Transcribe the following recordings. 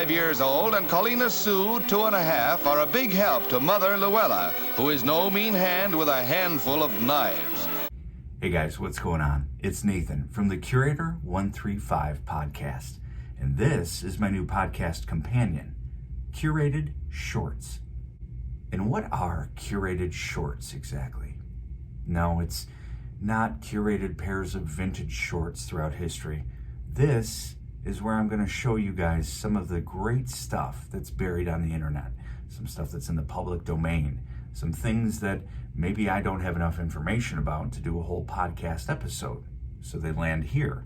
5 years old, and Colina Sue, 2.5, are a big help to Mother Luella, who is no mean hand with a handful of knives. Hey guys, what's going on? It's Nathan from the Curator 135 podcast, and this is my new podcast companion, Curated Shorts. And what are curated shorts exactly? No, it's not curated pairs of vintage shorts throughout history. This is where I'm going to show you guys some of the great stuff that's buried on the internet, some stuff that's in the public domain, some things that maybe I don't have enough information about to do a whole podcast episode, so they land here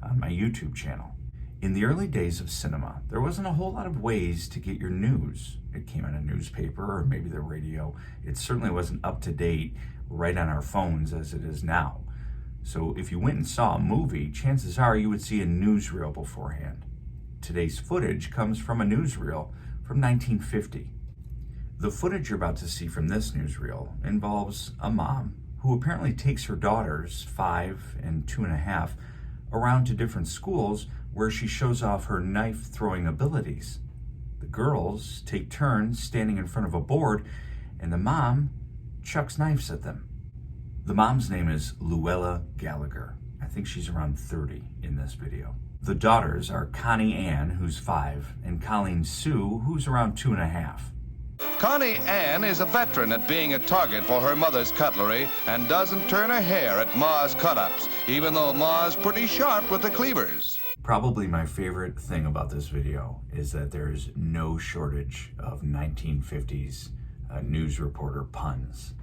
on my YouTube channel. In the early days of cinema, there wasn't a whole lot of ways to get your news. It came on a newspaper or maybe the radio. It certainly wasn't up to date right on our phones as it is now. So if you went and saw a movie, chances are you would see a newsreel beforehand. Today's footage comes from a newsreel from 1950. The footage you're about to see from this newsreel involves a mom who apparently takes her daughters, 5 and 2.5, around to different schools where she shows off her knife-throwing abilities. The girls take turns standing in front of a board, and the mom chucks knives at them. The mom's name is Luella Gallagher. I think she's around 30 in this video. The daughters are Connie Ann, who's 5, and Colleen Sue, who's around 2.5. Connie Ann is a veteran at being a target for her mother's cutlery and doesn't turn a hair at Ma's cut-ups, even though Ma's pretty sharp with the cleavers. Probably my favorite thing about this video is that there's no shortage of 1950s news reporter puns.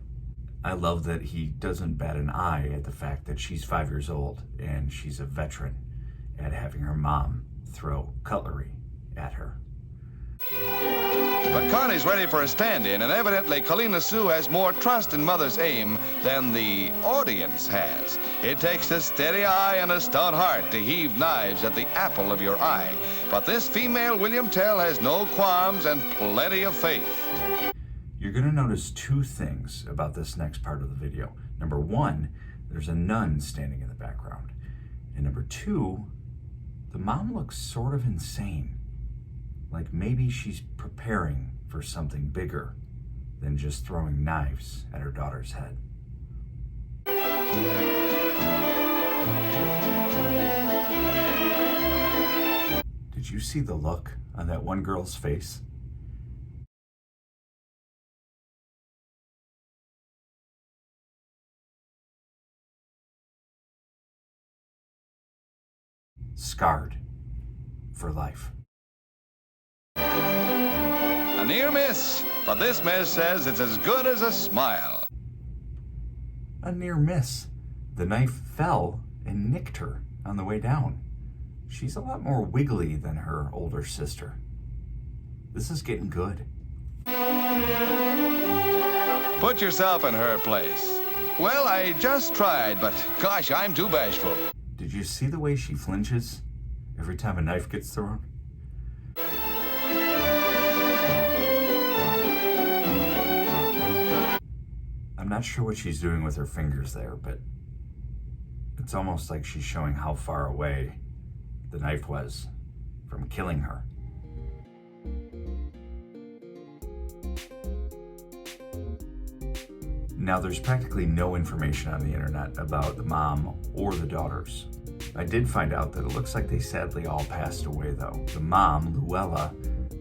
I love that he doesn't bat an eye at the fact that she's 5 years old and she's a veteran at having her mom throw cutlery at her. But Connie's ready for a stand-in, and evidently Colina Sue has more trust in Mother's aim than the audience has. It takes a steady eye and a stout heart to heave knives at the apple of your eye. But this female William Tell has no qualms and plenty of faith. You're going to notice two things about this next part of the video. Number one, there's a nun standing in the background. And number two, the mom looks sort of insane. Like maybe she's preparing for something bigger than just throwing knives at her daughter's head. Did you see the look on that one girl's face? Scarred for life. A near miss, but this miss says it's as good as a smile. A near miss. The knife fell and nicked her on the way down. She's a lot more wiggly than her older sister. This is getting good. Put yourself in her place. Well, I just tried, but gosh, I'm too bashful. Did you see the way she flinches every time a knife gets thrown? I'm not sure what she's doing with her fingers there, but it's almost like she's showing how far away the knife was from killing her. Now, there's practically no information on the internet about the mom or the daughters. I did find out that it looks like they sadly all passed away, though. The mom, Luella,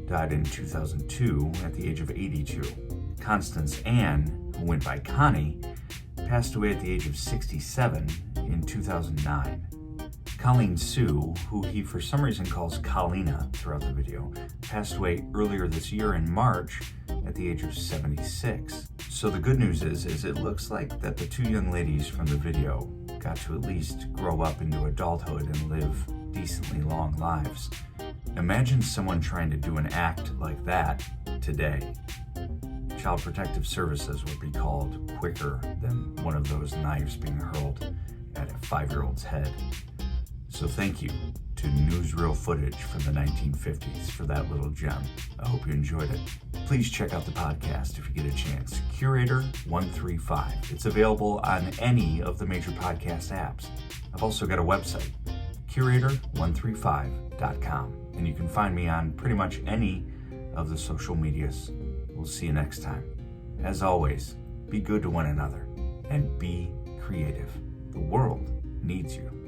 died in 2002 at the age of 82. Constance Ann, who went by Connie, passed away at the age of 67 in 2009. Colleen Sue, who he for some reason calls Colina throughout the video, passed away earlier this year in March at the age of 76. So the good news is it looks like that the two young ladies from the video got to at least grow up into adulthood and live decently long lives. Imagine someone trying to do an act like that today. Child Protective Services would be called quicker than one of those knives being hurled at a 5-year-old's head. So thank you to newsreel footage from the 1950s for that little gem. I hope you enjoyed it. Please check out the podcast if you get a chance. Curator 135. It's available on any of the major podcast apps. I've also got a website, curator135.com. and you can find me on pretty much any of the social medias. We'll see you next time. As always, be good to one another and be creative. The world needs you.